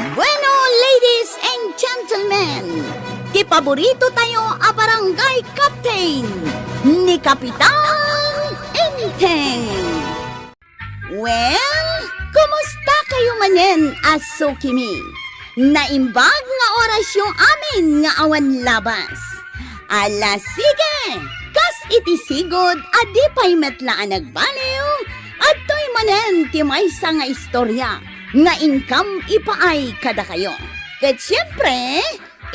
Bueno, ladies and gentlemen, di paborito tayo a barangay captain ni Kapitan Enteng. Well, kumusta kayo manen, Aso Kimi? Naimbag nga oras yung amin nga awan labas. Ala sige, kas itisigod adi pa'y metlaan nagbaliw at to'y manen ti maysa nga istorya nga income ipaay kada kayo. Ket siyempre,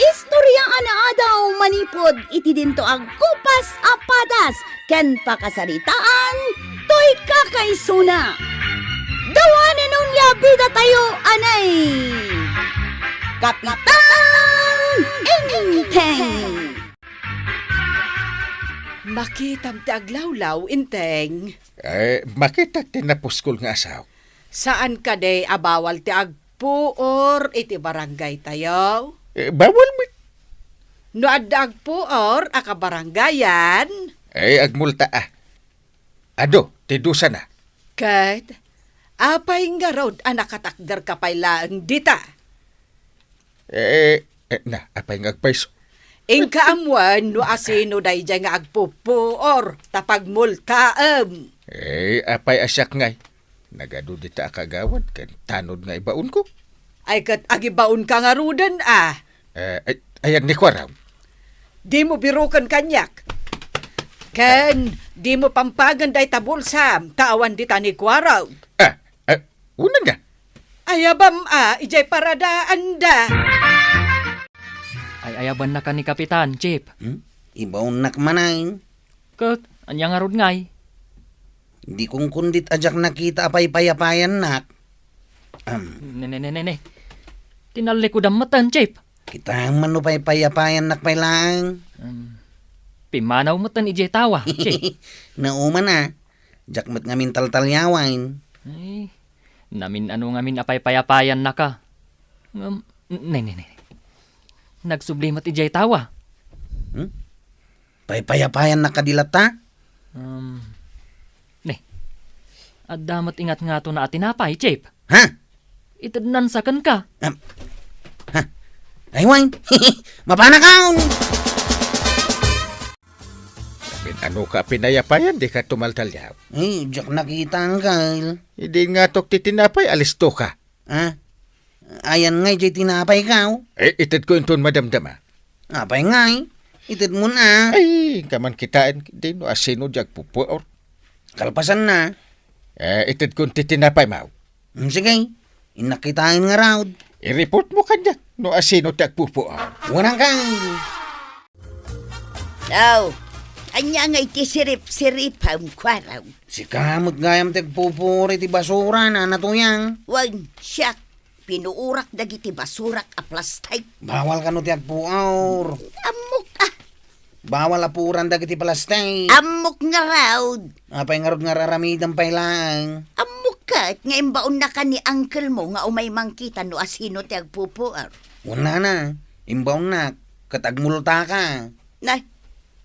istorya ana daw manipod iti dinto ag kupas apadas ken pakasaritaan to'y kakaysuna. Dawanan nung labida tayo anay Kapitan Enteng. Makitam ti aglawlaw, Inteng. Makita tinapuskol nga asaw. Saan ka day abawal ti agpuor iti barangay tayo? Bawal mo. No adda agpuor aka barangayan? Agmulta Ado, tidusa na. Kat, apay nga rod anakatakder ka pay laang dita. Apay nga agpaiso. Ingkaamuan no asino day dyan nga agpupuor tapag multaam. Apay asyak ngay. Nagado dita akagawad kan tanod nga ibaon ko. Ay kat agibaon ka nga rudan Ayan ni Kwaraw. Di mo birukan kanyak. Ken, di mo pampagan day tabulsam, tawan dita ni Kwaraw. Una nga. Ayabam ijay paradaan da. Ay ayaban na ka ni Kapitan, Chip. Ibaw nakmanain. Kat, anya nga rod ngay. Hindi kong kundit ajak nakita apay payapayan nak. Ne. Tinali ko damatan, Chip. Kita ang manupay payapayan nak pay lang. Pimanaw matan ijay tawa, Chip. Nauman na. Jakmat ngamin taltalyawain. Ay, namin ano ngamin apay payapayan na ka. Ne. Nagsublimat ijay tawa. Payapayan na kadilata? Ne. At damat ingat nga to na atinapay, Chip. Ha? Itadnansakan ka. Ay, wine. Mapanakaon! Ano ka pinayapayan, di ka tumaltalyaw. Ay, jak nakita ang kail. Hindi nga tok titinapay, alisto ka. Ayan ngay, jay tinapay ka. Itad ko yung madamdama. Apay ngay. Itid mo na. Ay, kaman kitain, di no asino jag pupuor. Kalpasan na. Itad ko yung titinapay, Mau. Sige, inakitain nga raw. I-report mo kanya, no asino jag pupuor. Wanang kail. Daw, anya nga iti sirip-siripam Kwaraw. Si kamot gayam tagpupuri ti basura na natuyang. Wag siya, pinuurak dagiti basurak aplastay. Bawal ka no ti agpuor. Amok Bawal apuran dagiti palastay. amok nga raw. Apay nga rod nga raramidang pay lang. Amok kat, nga imbaon na ka ni uncle mo nga umay mangkita no asino ti agpupuar. Wala na. Imbaw na. Katagmulta ka. Na,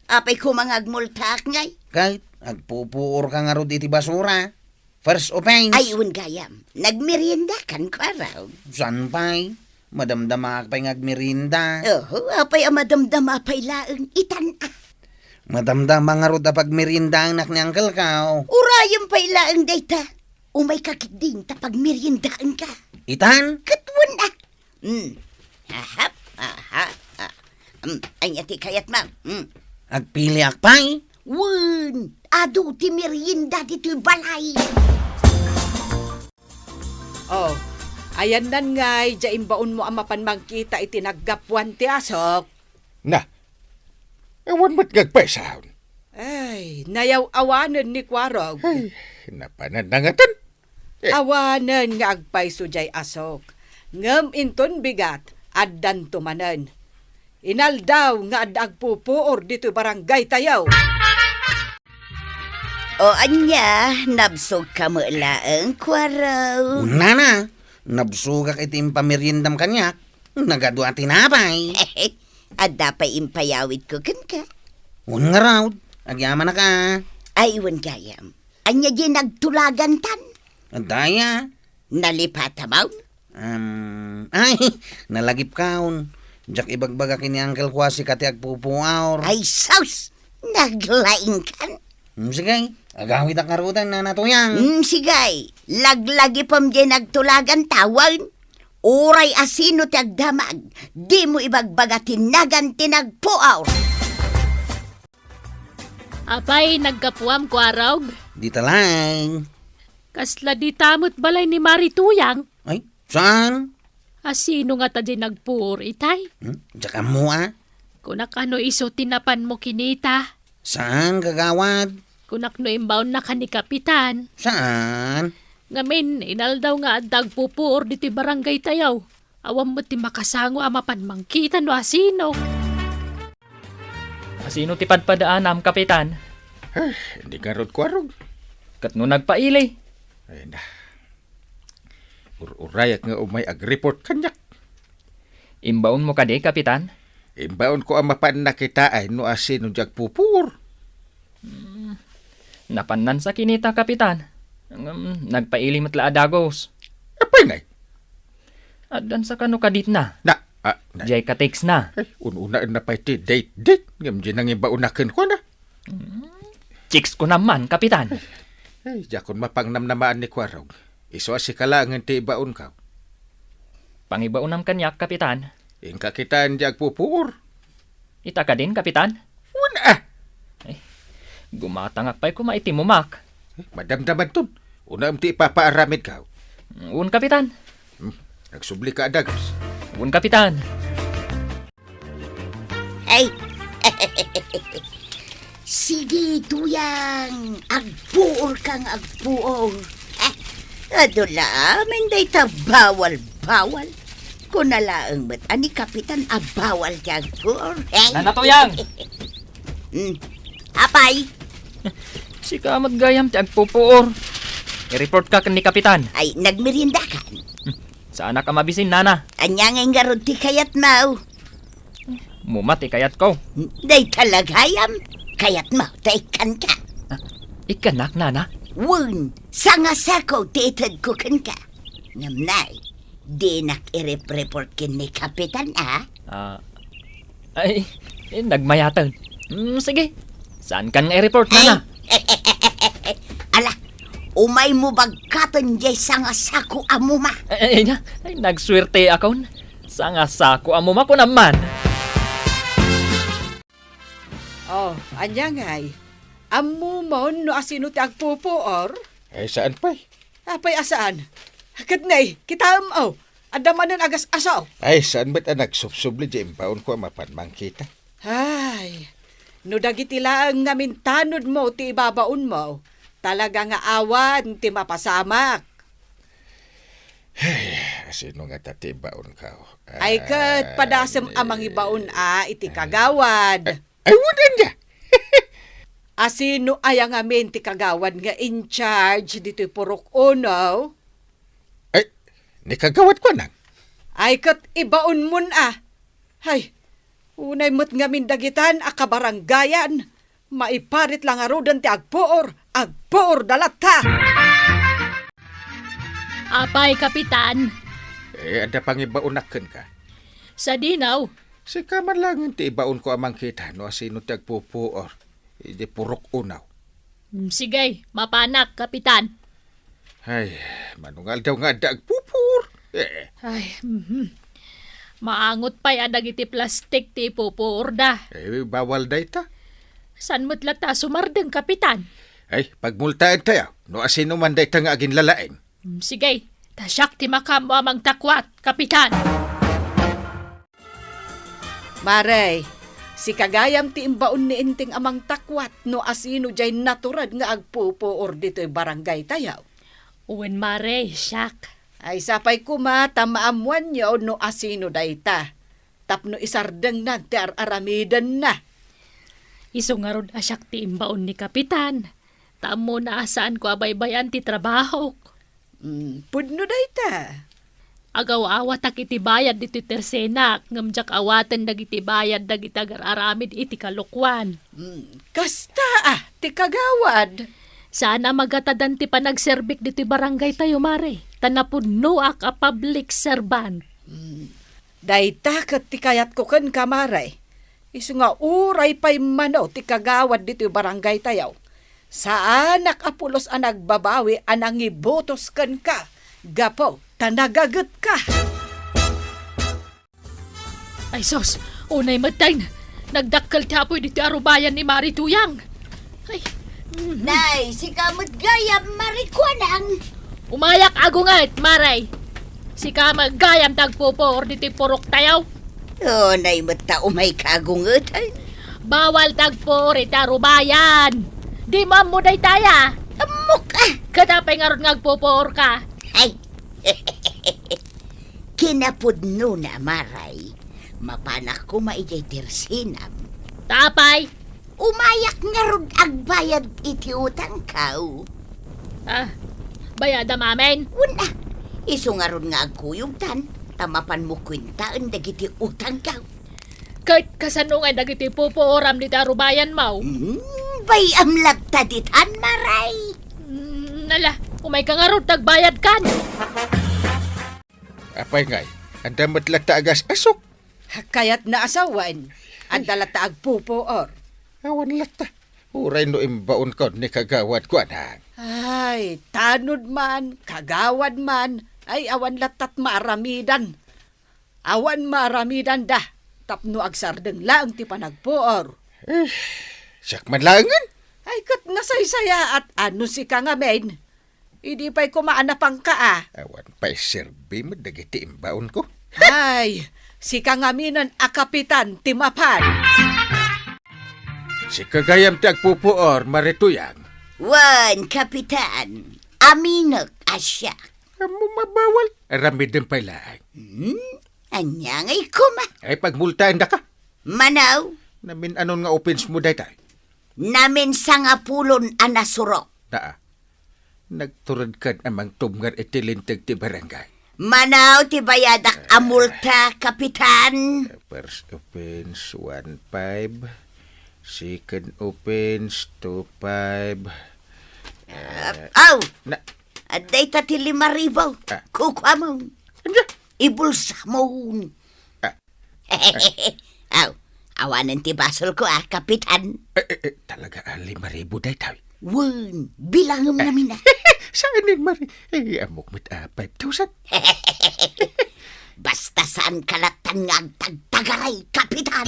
apay ko mga agmultak ngay. Kahit agpupuor ka nga rod iti basura. First offense. Ay, gayam, nagmerienda kan Kwaraw. San pay? Madamdama ka pa'y ngagmerinda. Apay amadamdama apay laeng itan Madamdama nga rod apag merinda ang nak ni Uncle Kao. Urayang pay laeng dayta. Umay kakit din tapag meriendaan ka. Itan? Katwan Ahap. Ay, ati kayat ma'am. Agpili akpay? Wen, ado ti merienda dito'y balay. Oh, ayan nan ngay, dyan baon mo ang mapanmangkita itinaggapuan ti asok. Na, ewan mo't gagpaisaon. Ay, nayaw-awanan ni Kwaraw. Ay, napananangatan. Awanan nga agpaiso jay asok. Ngam inton bigat, addan tumanan. Inaldaw nga agpupuor dito barangay tayaw. O anya, nabsog ka mo laeng Kwaraw. Una na. Nabsugak itim pameriendam kanyak. Nagadwa tinapay. Adda pa impayawid ko kan ka. Un nga raw. Agyaman na ka. Ay, gayam. Anya di nagtulagan tan. Adaya. Nalipatamaw. Ay, nalagip kaon. Jak ibagbaga kini Uncle Kwasi kati agpupuaor. Ay, saus! Naglaing kan? Sige, agawit ang karutan na natuyang. Sigay, laglagi pam dyan nagtulagan tawan. Uray asino ti agdamag, di mo ibagbaga tinagan tinagpuaw. Apay, nagkapuam ko araw. Di talang. Kasla di tamot balay ni Marituyang. Ay, saan? Asino nga ta di nagpuor itay? Jaka mo Kunak ano iso tinapan mo kinita. Saan kagawad? Kunak no imbaon na ka ni Kapitan. Saan? Ngamin, inaldaw nga adag pupuor diti barangay tayaw. Awam mo ti makasango amapan mangkita no asino. Asino ti padpadaanam, Kapitan? Hindi ka rod kwarog. Kat no nagpaili. Ay na. Urayak nga umay ag-report kanyak. Imbaon mo kadi, Kapitan? Imbaon ko ang mapan nakita ay no asin no jag pupur. Napannan sa kinita, Kapitan. Nagpaili matla adagos. Apay na. Adan sa kano kadit na. Na. Jay kateks na. Ay, ununa na pa iti date. Ngam dyan ang imbaunakin ko na. Chicks ko naman, Kapitan. Ay, jakon mapangnamnamaan ni Kwarog. Iso si kalangan ti ibaon ka. Pangibaunam kanyak, Kapitan. Ingka kitaan jag pupur. Ita ka din, Kapitan? Una. Gumatangak pa'y kumaiti mo, Mak. Madamdaman ton. Una ti ipapaaramid ka. Un, Kapitan. Nagsubli ka adagos. Un, Kapitan. Ay, sige tuyang, agpuor kang agpuor. Adula amin day ta bawal-bawal. Kung nalaang ba't ani Kapitan abawal kang agpuor. Nanatuyang! Apay, Si kamat gayam ti agpupuor. I-report ka ni Kapitan. ay nagmerinda ka. Saan ka mabisin, Nana? Anya nga nga ron ti kayat mau. Mumat ikayat ko. Day talagayam, kayat mau taikan ka. Ikanak, Nana. Wun, sangasako titad ko kan ka. Ngamnay, di nak-i-report kin ni Kapitan, Ay, nagmayatan. Sige. Saan kan nga i-report, Nana? Ala, umay mo bagkatan jay sangasako amuma. Ay, nagswerte akon. Sangasako amo ma ko naman. Oh, anya ngay. Ammo mo no asino ti agpupuor? Ay, saan pa? Apay asaan? Hakat nay, kita amaw. Adamanan agas asaw. Ay, saan ba't ang nagsubsubli di imbaon ko ang mapan mangkita? Ay, no dagiti laang ngamin tanod mo ti ibabaon mo. Talaga nga awan ti mapasamak. Sino nga tatibaon ka? Ay kat padasem amang ibaon iti kagawad. Ay, wudan niya! Asino ay ang amin ti kagawad nga in charge dito purok unaw? Ay, nikagawat ko nang. Ay kat ibaon mun Hay, unay mo't ngamin dagitan akabaranggayan. Maiparit lang arudan ti agpoor dalata. Apay, Kapitan. Ada pang ibaunakan ka. Sa dinaw. Si kaman lang ti ibaon ko amang kita no asino ti agpupuor. Di purok unaw. Sige, mapanak, Kapitan. Ay, manungal daw nga da agpupur. Ay, maangot pa'y adag iti plastik ti pupuor da. Bawal da ita. San mo't lata sumardeng, Kapitan? Ay, pagmultaan tayo. No asino man da ita nga agin lalaeng. Sige, tasyak ti makamo amang takwat, Kapitan. Maray, si kagayam ti imbaon ni inting amang takwat no asino jay naturad nga agpupuor dito'y barangay tayaw. Uwen mare, siyak. Ay sapay kuma tamaamuan nyo no asino dayta. Tapno isardeng na ti aramidan na. Iso nga ron asyak ti imbaon ni Kapitan. Tamo na asaan ko abaybayan ti trabaho. Pudno dayta. Agaw-awa tak iti bayad dito tersenak. Ngamjak awatan dagiti bayad dagiti aramid iti kalukwan. Kasta ti kagawad. Sana magatadan ti panagserbik dito barangay tayo, mare. Tanapuno ka public servant. Dayta kat ti kayat ko ken kamaray. Isu nga uray pa'y manaw ti kagawad dito yung barangay tayaw. Sa anak apulos ang nagbabawi anang ibotos ken ka. Gapo, tanagagat ka. Ay sos, unay matay na. Nagdakkel tapoy dito arubayan ni Marituyang. Ay, Nay, si kamot gayam marikwanang. umayak agungat, Maray. Si ka maggayam tagpupo or dito purok tayaw. Oh, nay mata umay kagungot. Bawal tagpo rin arubayan. Di mo day taya. Amok ah. Katapay nga ron ngagpupoor ka. Ay. Kinapudno na maray. Mapanak ko maijaytirsinam. Tapay. Umayak nga ron agbayad iti utang kao. Ah, bayada mamen. Una, iso nga ron nga agkuyugtan. Tamapan mo kwintaan dagiti utang kao. Kahit kasanungan dagiti pupooram dito arubayan mo. Bay amlag taditan maray. Nala, umay ka nga ron tagbayad kan. Apay ngay, anda matlat agas asok. Kayat na asawan. Ang dalata agpupoor. Awan lata. Uray no imbaon ko ni kagawad ko anang. Ay, tanod man, kagawad man, ay awan latat maaramidan. Awan maaramidan dah. Tapno agsardeng lang ti panagpuor. Siyak manlangan. Ay kat nasaysaya at ano si ka nga men. Hindi pa'y kumaanapang ka ah. Awan pa'y serbi mo dagiti imbaon ko. Ay, si ka nga minan a kapitan timapan. Si kagayam ti agpupuor marituyang. Wan, kapitan. Aminak asya. Amo mabawal. Arami din pa'y laang. Anyang ay kuma. Ay pagmultaan da ka. Manaw, Namin anon nga opens mo day tay. namin sangapulon anasurok. Naa. Nagturad ka amang tumngar itilintag ti barangay. Manaw ti bayadak amulta, kapitan. First offense 1.5. Second offense 2.5. Aw, Na, aday ta ti 5,000. Ah. Kukwa mo. anya? Ibulsa mo. Ah. Aw, awanan ti basol ko kapitan. Talaga 5,000 day tay. Wan, bilangam namin na. Saan din mari? Amok mit 5,000. Basta saan kalatan nga agtagtagaray, kapitan.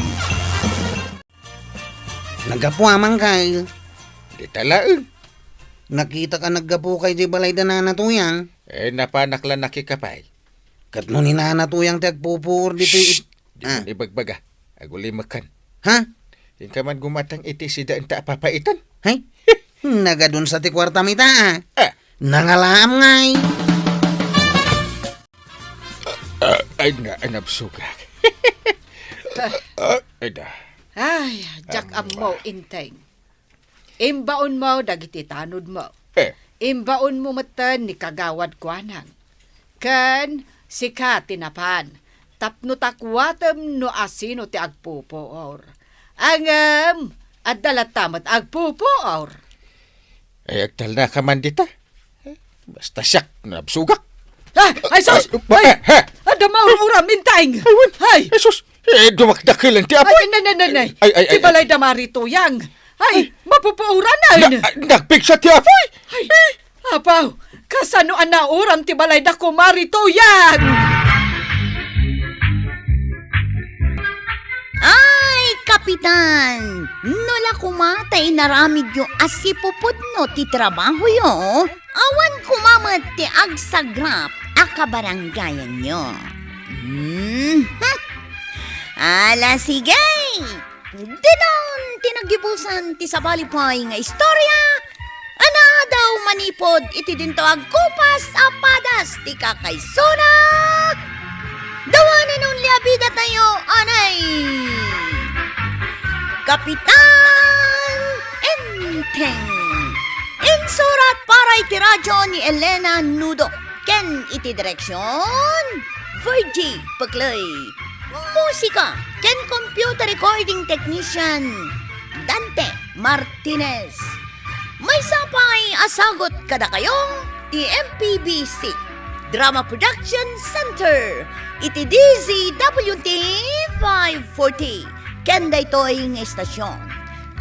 Nagapo amang kay. Di talaan. Nakita ka naggapo kay di balay da nanatuyang. Napanak lang nakikapay. Kat no ni nanatuyang ti agpupuor dito. Di man ibagbaga. Aguli makan. Ha? Yung ka man gumatang iti sida enta papaitan. Hay? Nagadun sa ti kwarta mita ah. Ah. Nangalam ngay. Ay nga, anabsugak. Ay da. Ay, jak mo inteng. Imbaon mo dagiti tanod mo. Imbaon mo matan ni kagawad kwanang. Kan si ka tinapan. Tapno takwatem no asino ti agpupoor. Angam, at dalatamat agpupoor. Ay agtal na ka man dita. Basta siyak, nabsugak. Ay, sus! Ay, ada maurura minteng. Ay, Jesus! Dumakdakilan ti apoy! ay, nanay. Ay. Ti balay damari tuyang. Ay, mapupauranan. Nagpigsa ti apoy! Ay, apaw, kasano ang nauram ti balay da kumari tuyang. Ay, kapitan! Nula kumatay naramid yung asipuput no ti trabaho yo. Awan kumamat ti agsagrap akabaranggayan nyo. Ala, sige! Dinon tinagibusan ti sabalipay nga istorya. Ana daw manipod iti dinto agkupas apadas ti kakaysona. Dawanan nun liabida tayo, anay! Kapitan Enteng! Insurat para iti radyo ni Elena Nudo. Ken iti direksyon, Virgie Paglay. Musika, ken computer recording technician, Dante Martinez. May sapay asagot kada kayong ti MPBC. Drama Production Center. Iti DZWT 540. Kenda ito'y ng estasyon.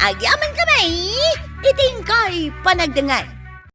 Agyaman kami, itingkay panagdangay.